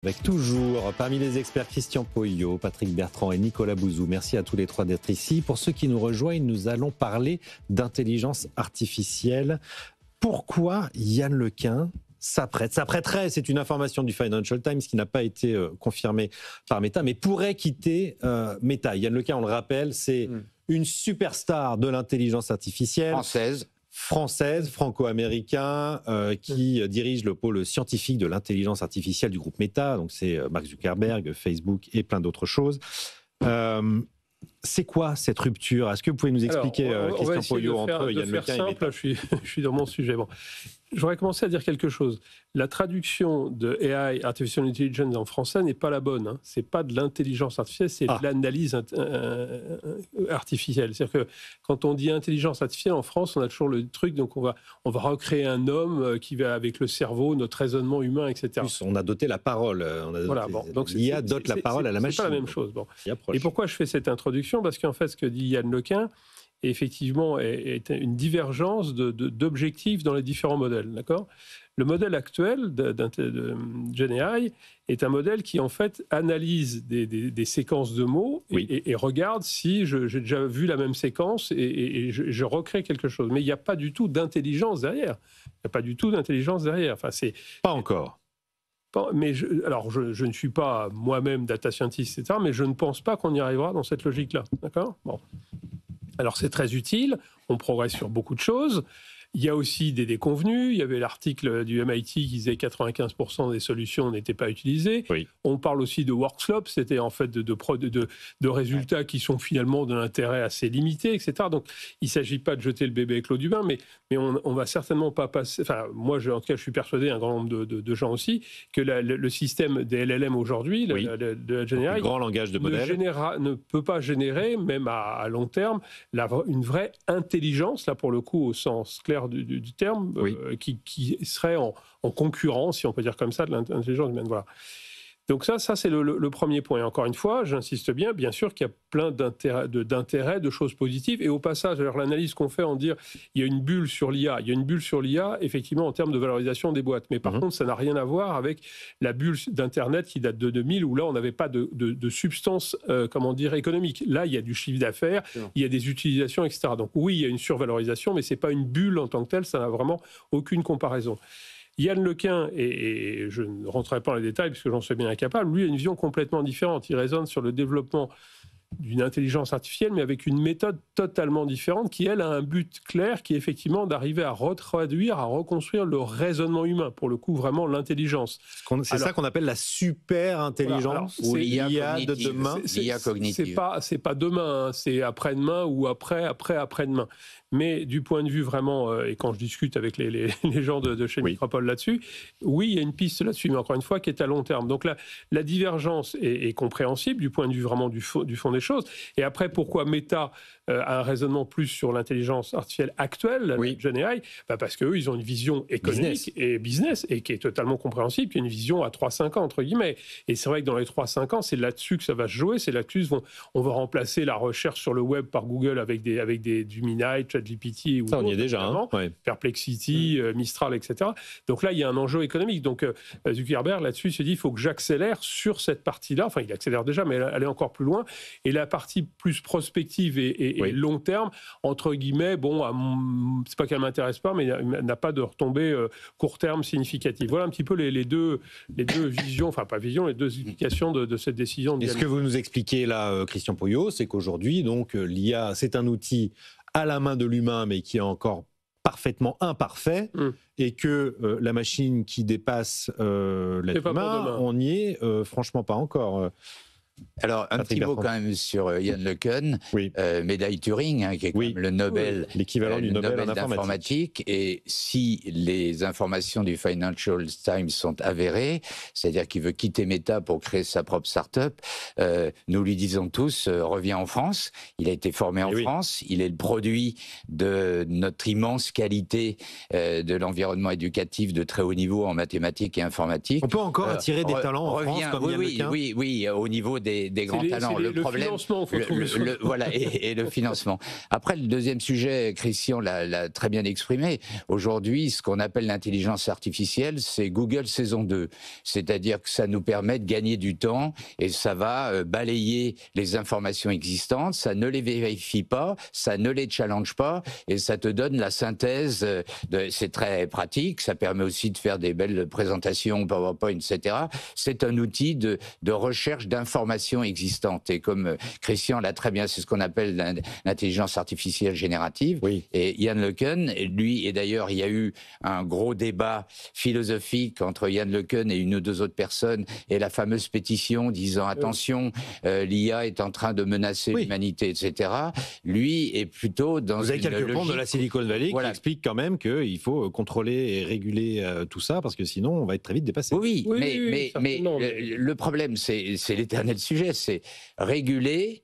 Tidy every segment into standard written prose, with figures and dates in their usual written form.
Avec toujours, parmi les experts, Christian Poyot, Patrick Bertrand et Nicolas Bouzou. Merci à tous les trois d'être ici. Pour ceux qui nous rejoignent, nous allons parler d'intelligence artificielle. Pourquoi Yann Lequin s'apprêterait, c'est une information du Financial Times qui n'a pas été confirmée par Meta, mais pourrait quitter Meta. Yann Lequin, on le rappelle, c'est une superstar de l'intelligence artificielle. Française, franco-américain, qui dirige le pôle scientifique de l'intelligence artificielle du groupe Meta. Donc c'est Mark Zuckerberg, Facebook et plein d'autres choses. C'est quoi cette rupture? Est-ce que vous pouvez nous expliquer, Christian Poyot, entre Yann Lequin et Meta? Je suis dans mon sujet. Bon. Je voudrais commencer à dire quelque chose. La traduction de AI, Artificial Intelligence, en français n'est pas la bonne. Hein. Ce n'est pas de l'intelligence artificielle, c'est de l'analyse artificielle. C'est-à-dire que quand on dit intelligence artificielle, en France, on a toujours le truc, donc on va recréer un homme qui va avec le cerveau, notre raisonnement humain, etc. Plus, on a doté la parole. Donc l'IA dote la parole à la machine. C'est pas la même chose. Bon. Et pourquoi je fais cette introduction? Parce qu'en fait, ce que dit Yann Lequin, effectivement, est une divergence d'objectifs dans les différents modèles. D'accord ? Le modèle actuel de GenAI est un modèle qui, en fait, analyse des séquences de mots et regarde si j'ai déjà vu la même séquence et je recrée quelque chose. Mais il n'y a pas du tout d'intelligence derrière. Il n'y a pas du tout d'intelligence derrière. Enfin, c'est pas encore. Mais je ne suis pas moi-même data scientist, etc., mais je ne pense pas qu'on y arrivera dans cette logique-là. D'accord ? Bon. Alors c'est très utile, on progresse sur beaucoup de choses. Il y a aussi des déconvenus. Il y avait l'article du MIT qui disait que 95% des solutions n'étaient pas utilisées. Oui. On parle aussi de workflow, c'est-à-dire en fait de résultats qui sont finalement d'un intérêt assez limité, etc. Donc il ne s'agit pas de jeter le bébé avec l'eau du bain, mais on va certainement pas passer. Enfin, moi, en tout cas, je suis persuadé, un grand nombre de gens aussi, que le système des LLM aujourd'hui, de la GenAI, le grand langage de modèle, ne peut pas générer, même à long terme, une vraie intelligence, là pour le coup au sens clair du terme, qui serait en concurrence, si on peut dire comme ça, de l'intelligence humaine. Voilà. Donc ça c'est le premier point. Et encore une fois, j'insiste bien sûr qu'il y a plein d'intérêts, de choses positives. Et au passage, alors l'analyse qu'on fait en dire il y a une bulle sur l'IA. Il y a une bulle sur l'IA, effectivement, en termes de valorisation des boîtes. Mais par contre, ça n'a rien à voir avec la bulle d'Internet qui date de 2000, où là, on n'avait pas de substance, économique. Là, il y a du chiffre d'affaires, il y a des utilisations, etc. Donc oui, il y a une survalorisation, mais ce n'est pas une bulle en tant que telle, ça n'a vraiment aucune comparaison. Yann Lequin, et je ne rentrerai pas dans les détails parce que j'en suis bien incapable, lui a une vision complètement différente. Il raisonne sur le développement d'une intelligence artificielle, mais avec une méthode totalement différente qui, elle, a un but clair, qui est effectivement d'arriver à retraduire, à reconstruire le raisonnement humain, pour le coup, vraiment l'intelligence. C'est ça qu'on appelle la super intelligence, ou l'IA de demain. L'IA cognitive. C'est pas demain, hein, c'est après-demain ou après-demain. Mais du point de vue vraiment, et quand je discute avec les gens de chez Micropole là-dessus, oui, il y a une piste là-dessus, mais encore une fois, qui est à long terme. Donc la divergence est compréhensible du point de vue vraiment du fond des choses. Et après, pourquoi Meta a un raisonnement plus sur l'intelligence artificielle actuelle, la GenAI, parce qu'eux, ils ont une vision économique et business, et qui est totalement compréhensible, qui est une vision à 3-5 ans, entre guillemets. Et c'est vrai que dans les 3-5 ans, c'est là-dessus que ça va se jouer, c'est là-dessus on va remplacer la recherche sur le web par Google avec du Minai, ChatGPT, ou ça, on y est déjà, Perplexity, Mistral, etc. Donc là, il y a un enjeu économique. Donc Zuckerberg, là-dessus, se dit, il faut que j'accélère sur cette partie-là. Enfin, il accélère déjà, mais aller encore plus loin. Et la partie plus prospective et long terme, entre guillemets, c'est pas qu'elle m'intéresse pas, mais elle n'a pas de retombée court terme significative. Voilà un petit peu les deux visions, enfin pas visions, les deux implications de cette décision. Et ce que vous nous expliquez là, Christian Poyot, c'est qu'aujourd'hui, donc l'IA, c'est un outil à la main de l'humain, mais qui est encore parfaitement imparfait, et que la machine qui dépasse l'être humain, on n'y est franchement pas encore. Alors, un petit mot quand même sur Yann Lequin, médaille Turing, qui est quand même le Nobel, l'équivalent du Nobel en informatique. Et si les informations du Financial Times sont avérées, c'est-à-dire qu'il veut quitter Meta pour créer sa propre start-up, nous lui disons tous, reviens en France. Il a été formé en France, il est le produit de notre immense qualité de l'environnement éducatif de très haut niveau en mathématiques et informatique. On peut encore attirer des talents en France comme Yann Lequin. Oui, au niveau des des grands talents. Le problème, financement, faut trouver voilà, et le financement. Après, le deuxième sujet, Christian l'a très bien exprimé. Aujourd'hui, ce qu'on appelle l'intelligence artificielle, c'est Google saison 2. C'est-à-dire que ça nous permet de gagner du temps et ça va balayer les informations existantes, ça ne les vérifie pas, ça ne les challenge pas et ça te donne la synthèse. C'est très pratique, ça permet aussi de faire des belles présentations, PowerPoint, etc. C'est un outil de recherche d'informations existantes. Et comme Christian l'a très bien, c'est ce qu'on appelle l'intelligence artificielle générative. Oui. Et Yann LeCun, lui, et d'ailleurs, il y a eu un gros débat philosophique entre Yann LeCun et une ou deux autres personnes, et la fameuse pétition disant attention, l'IA est en train de menacer l'humanité, etc. Lui est plutôt dans Vous avez quelques logique... ponts de la Silicon Valley qui expliquent quand même qu'il faut contrôler et réguler tout ça, parce que sinon, on va être très vite dépassé. Oui, mais le problème, c'est l'éternel sujet, c'est réguler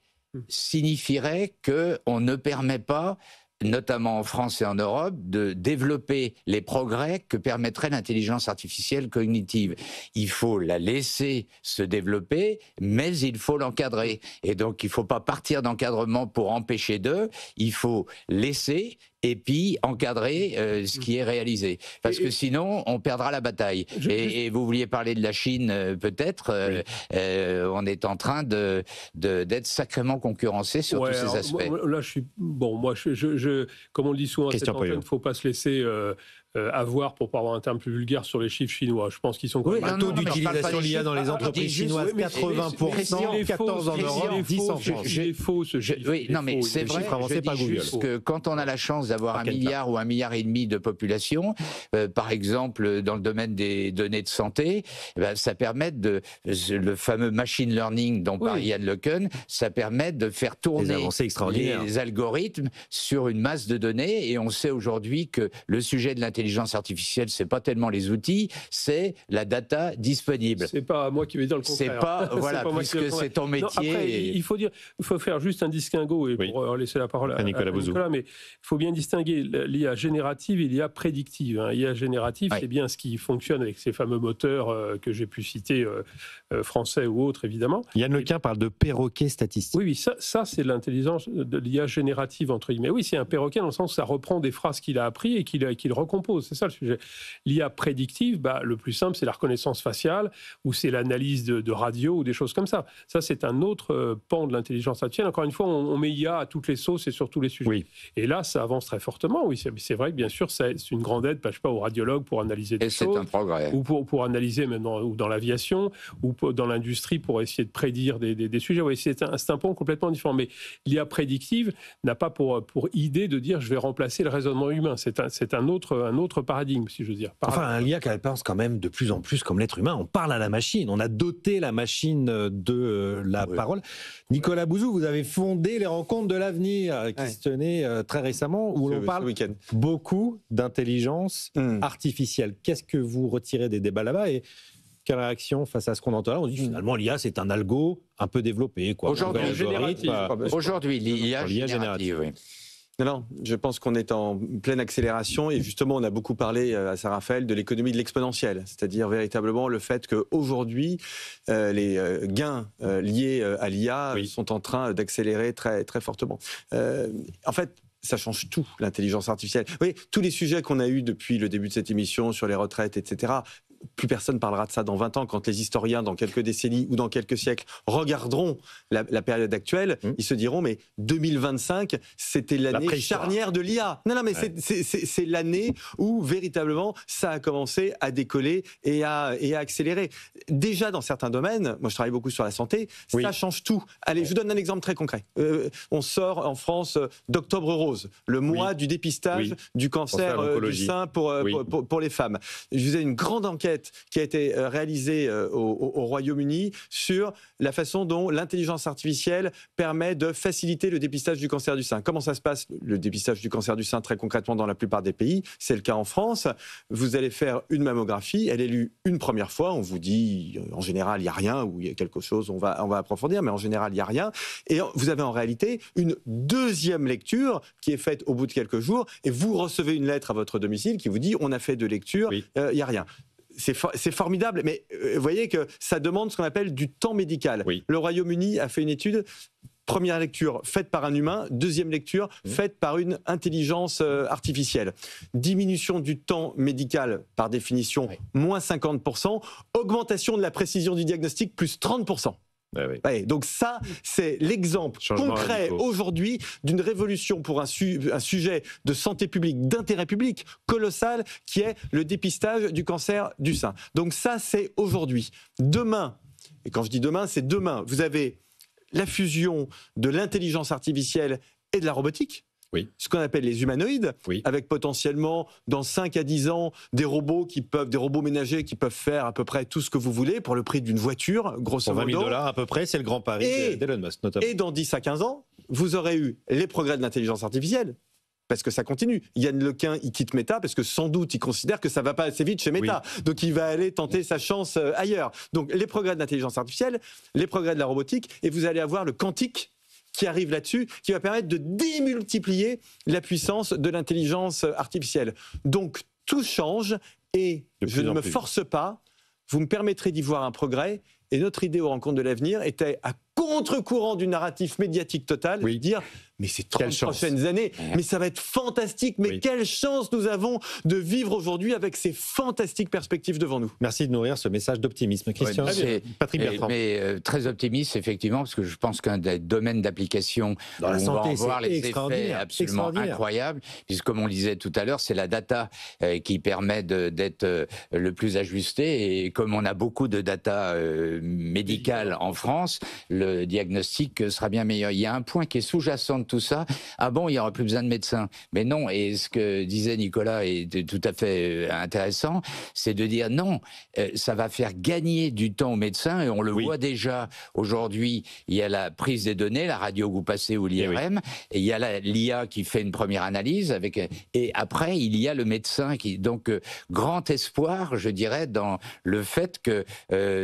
signifierait qu'on ne permet pas, notamment en France et en Europe, de développer les progrès que permettrait l'intelligence artificielle cognitive. Il faut la laisser se développer, mais il faut l'encadrer. Et donc, il ne faut pas partir d'encadrement pour empêcher d'eux, il faut laisser et puis encadrer ce qui est réalisé. Parce que sinon, on perdra la bataille. Et vous vouliez parler de la Chine, peut-être. On est en train d'être sacrément concurrencé sur tous ces aspects. Là, je suis... Bon, moi, comme on le dit souvent, il ne faut pas se laisser... avoir, pour pas avoir un terme plus vulgaire, sur les chiffres chinois. Je pense qu'ils sont... le taux d'utilisation de l'IA dans les entreprises chinoises, 80%, 14 en Europe, 10 en France. C'est faux, ce chiffre. Oui, non, mais c'est vrai, je dis juste que quand on a la chance d'avoir 1 milliard ou 1,5 milliard de population, par exemple, dans le domaine des données de santé, ça permet le fameux machine learning dont parle Yann LeCun, ça permet de faire tourner les algorithmes sur une masse de données, et on sait aujourd'hui que le sujet de l'intelligence artificielle, c'est pas tellement les outils, c'est la data disponible. C'est pas moi qui vais dire le contraire. C'est pas, voilà, puisque c'est ton métier. Non, après, il faut faire juste un distinguo, et pour laisser la parole à Nicolas, mais il faut bien distinguer l'IA générative et l'IA prédictive. L'IA générative, c'est bien ce qui fonctionne avec ces fameux moteurs que j'ai pu citer, français ou autres, évidemment. Yann LeCun parle de perroquet statistique. Oui, ça c'est l'intelligence de l'IA générative, entre guillemets. Oui, c'est un perroquet dans le sens où ça reprend des phrases qu'il a appris et qu'il recompose. C'est ça le sujet. L'IA prédictive, le plus simple, c'est la reconnaissance faciale ou c'est l'analyse de radio ou des choses comme ça. Ça, c'est un autre pan de l'intelligence artificielle. Encore une fois, on met IA à toutes les sauces et sur tous les sujets. Oui. Et là, ça avance très fortement. Oui, c'est vrai que bien sûr, c'est une grande aide, je sais pas, aux radiologues pour analyser des choses. C'est un progrès. Ou pour analyser maintenant, ou dans l'aviation, ou dans l'industrie pour essayer de prédire des sujets. Oui, c'est un pan complètement différent. Mais l'IA prédictive n'a pas pour idée de dire je vais remplacer le raisonnement humain. C'est un autre paradigme, si je veux dire. Enfin, l'IA qu'elle pense quand même de plus en plus comme l'être humain. On parle à la machine, on a doté la machine de la parole. Nicolas Bouzou, vous avez fondé les Rencontres de l'avenir qui se tenaient très récemment, où l'on parle beaucoup d'intelligence artificielle. Qu'est-ce que vous retirez des débats là-bas et quelle réaction face à ce qu'on entend là? On dit finalement l'IA c'est un algo un peu développé. Aujourd'hui, l'IA générative, oui. Non, je pense qu'on est en pleine accélération et justement on a beaucoup parlé à Saint-Raphaël de l'économie de l'exponentielle, c'est-à-dire véritablement le fait qu'aujourd'hui les gains liés à l'IA sont en train d'accélérer très, très fortement. En fait, ça change tout, l'intelligence artificielle. Oui, tous les sujets qu'on a eus depuis le début de cette émission sur les retraites, etc., plus personne parlera de ça dans 20 ans. Quand les historiens, dans quelques décennies ou dans quelques siècles, regarderont la période actuelle, ils se diront, mais 2025, c'était l'année charnière de l'IA. Non, mais c'est l'année où, véritablement, ça a commencé à décoller et à accélérer. Déjà, dans certains domaines, moi je travaille beaucoup sur la santé, ça change tout. Allez, je vous donne un exemple très concret. On sort en France d'Octobre Rose, le mois du dépistage du cancer du sein pour les femmes. Je faisais une grande enquête qui a été réalisée au Royaume-Uni sur la façon dont l'intelligence artificielle permet de faciliter le dépistage du cancer du sein. Comment ça se passe, le dépistage du cancer du sein, très concrètement dans la plupart des pays? C'est le cas en France. Vous allez faire une mammographie, elle est lue une première fois, on vous dit en général il n'y a rien, ou il y a quelque chose, on va approfondir, mais en général il n'y a rien. Et vous avez en réalité une deuxième lecture qui est faite au bout de quelques jours, et vous recevez une lettre à votre domicile qui vous dit on a fait 2 lectures, il n'y a rien. c'est formidable, mais vous voyez que ça demande ce qu'on appelle du temps médical. Oui. Le Royaume-Uni a fait une étude. Première lecture faite par un humain, deuxième lecture faite par une intelligence artificielle. Diminution du temps médical, par définition, moins 50%. Augmentation de la précision du diagnostic, plus 30%. Ouais, donc ça, c'est l'exemple concret aujourd'hui d'une révolution pour un sujet de santé publique, d'intérêt public colossal, qui est le dépistage du cancer du sein. Donc ça, c'est aujourd'hui. Demain, et quand je dis demain, c'est demain, vous avez la fusion de l'intelligence artificielle et de la robotique. Oui. Ce qu'on appelle les humanoïdes, avec potentiellement dans 5 à 10 ans des robots ménagers qui peuvent faire à peu près tout ce que vous voulez pour le prix d'une voiture, grosso modo. Pour $20 à peu près, c'est le grand pari d'Elon Musk notamment. Et dans 10 à 15 ans, vous aurez eu les progrès de l'intelligence artificielle. Parce que ça continue. Yann Lequin, il quitte Meta parce que sans doute il considère que ça va pas assez vite chez Meta. Donc il va aller tenter sa chance ailleurs. Donc les progrès de l'intelligence artificielle, les progrès de la robotique, et vous allez avoir le quantique qui arrive là-dessus, qui va permettre de démultiplier la puissance de l'intelligence artificielle. Donc tout change et je ne me force pas, vous me permettrez d'y voir un progrès. Et notre idée aux rencontres de l'avenir était à contre-courant du narratif médiatique total, de dire mais ces 30 prochaines années, mais ça va être fantastique, mais quelle chance nous avons de vivre aujourd'hui avec ces fantastiques perspectives devant nous. Merci de nourrir ce message d'optimisme. Christian, Patrick Bertrand. Mais très optimiste, effectivement, parce que je pense qu'un des domaines d'application dans la santé, on va voir les effets absolument incroyables, puisque comme on le disait tout à l'heure, c'est la data qui permet d'être le plus ajusté, et comme on a beaucoup de data médicale en France, le diagnostic sera bien meilleur. Il y a un point qui est sous-jacent de tout ça. Ah bon, il n'y aura plus besoin de médecins. Mais non, et ce que disait Nicolas est tout à fait intéressant, c'est de dire non, ça va faire gagner du temps aux médecins, et on le voit déjà aujourd'hui. Il y a la prise des données, la radio que vous passez ou l'IRM, et il y a l'IA qui fait une première analyse, et après, il y a le médecin qui... Donc, grand espoir, je dirais, dans le fait que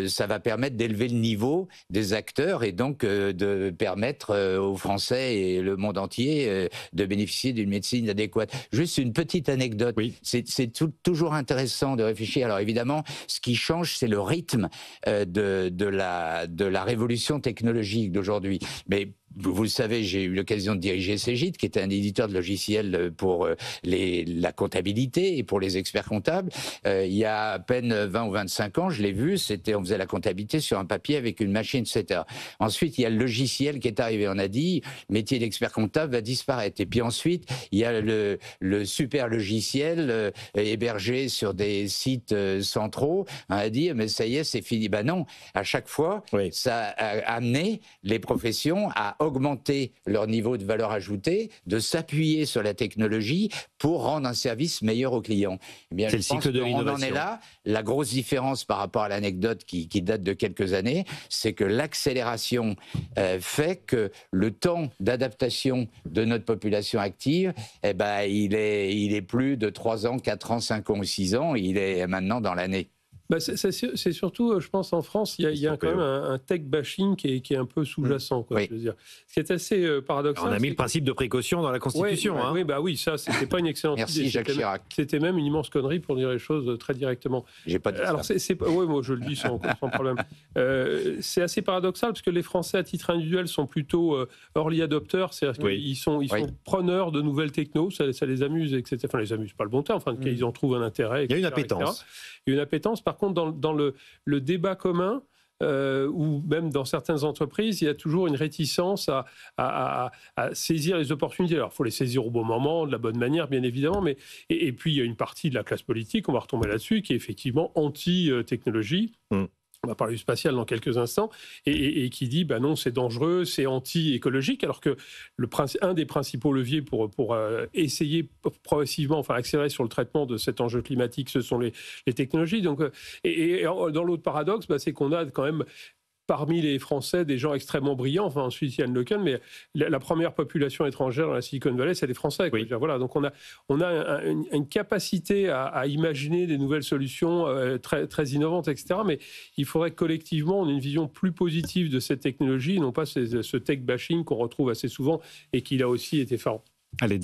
ça va permettre d'élever le niveau des acteurs, et donc de permettre aux Français et le monde entier de bénéficier d'une médecine adéquate. Juste une petite anecdote. C'est toujours intéressant de réfléchir. Alors évidemment, ce qui change, c'est le rythme de la révolution technologique d'aujourd'hui. Mais vous le savez, j'ai eu l'occasion de diriger Cegid, qui est un éditeur de logiciels pour la comptabilité et pour les experts comptables. Il y a à peine 20 ou 25 ans, je l'ai vu, on faisait la comptabilité sur un papier avec une machine, etc. Ensuite, il y a le logiciel qui est arrivé. On a dit, métier d'expert comptable va disparaître. Et puis ensuite, il y a le super logiciel hébergé sur des sites centraux. On a dit, mais ça y est, c'est fini. Ben non, à chaque fois, ça a amené les professions à augmenter leur niveau de valeur ajoutée, de s'appuyer sur la technologie pour rendre un service meilleur aux clients. Eh bien, je pense qu'on en est là. La grosse différence par rapport à l'anecdote qui date de quelques années, c'est que l'accélération fait que le temps d'adaptation de notre population active, eh ben, il est plus de 3 ans, 4 ans, 5 ans ou 6 ans, il est maintenant dans l'année. Bah c'est surtout, je pense, en France, il y a quand même un tech bashing qui est un peu sous-jacent. Je veux dire. Ce qui est assez paradoxal. On a mis le principe de précaution dans la Constitution. Oui, ça, c'était pas une excellente idée. Merci Jacques Chirac. C'était même une immense connerie, pour dire les choses très directement. J'ai pas dit ça. Alors, oui, moi je le dis sans problème. C'est assez paradoxal, parce que les Français, à titre individuel, sont plutôt early adopters, c'est-à-dire qu'ils sont preneurs de nouvelles technos, ça les amuse, etc. Enfin, les amuse, pas le bon terme, enfin, ils en trouvent un intérêt. Il y a une appétence. Il y a une appétence. Par contre, dans le débat commun, ou même dans certaines entreprises, il y a toujours une réticence à saisir les opportunités. Alors, il faut les saisir au bon moment, de la bonne manière, bien évidemment, mais et puis il y a une partie de la classe politique, on va retomber là-dessus, qui est effectivement anti-technologie. On va parler du spatial dans quelques instants, et qui dit bah non, c'est dangereux, c'est anti-écologique, alors que un des principaux leviers pour essayer progressivement, enfin accélérer sur le traitement de cet enjeu climatique, ce sont les technologies. Donc, et dans l'autre paradoxe, c'est qu'on a quand même parmi les Français des gens extrêmement brillants, enfin ensuite Yann Lequin, mais la première population étrangère dans la Silicon Valley, c'est les Français. Voilà, donc on a une capacité à imaginer des nouvelles solutions très, très innovantes, etc. Mais il faudrait que collectivement, on ait une vision plus positive de cette technologie, non pas ce tech bashing qu'on retrouve assez souvent et qui là aussi est effarant. Allez.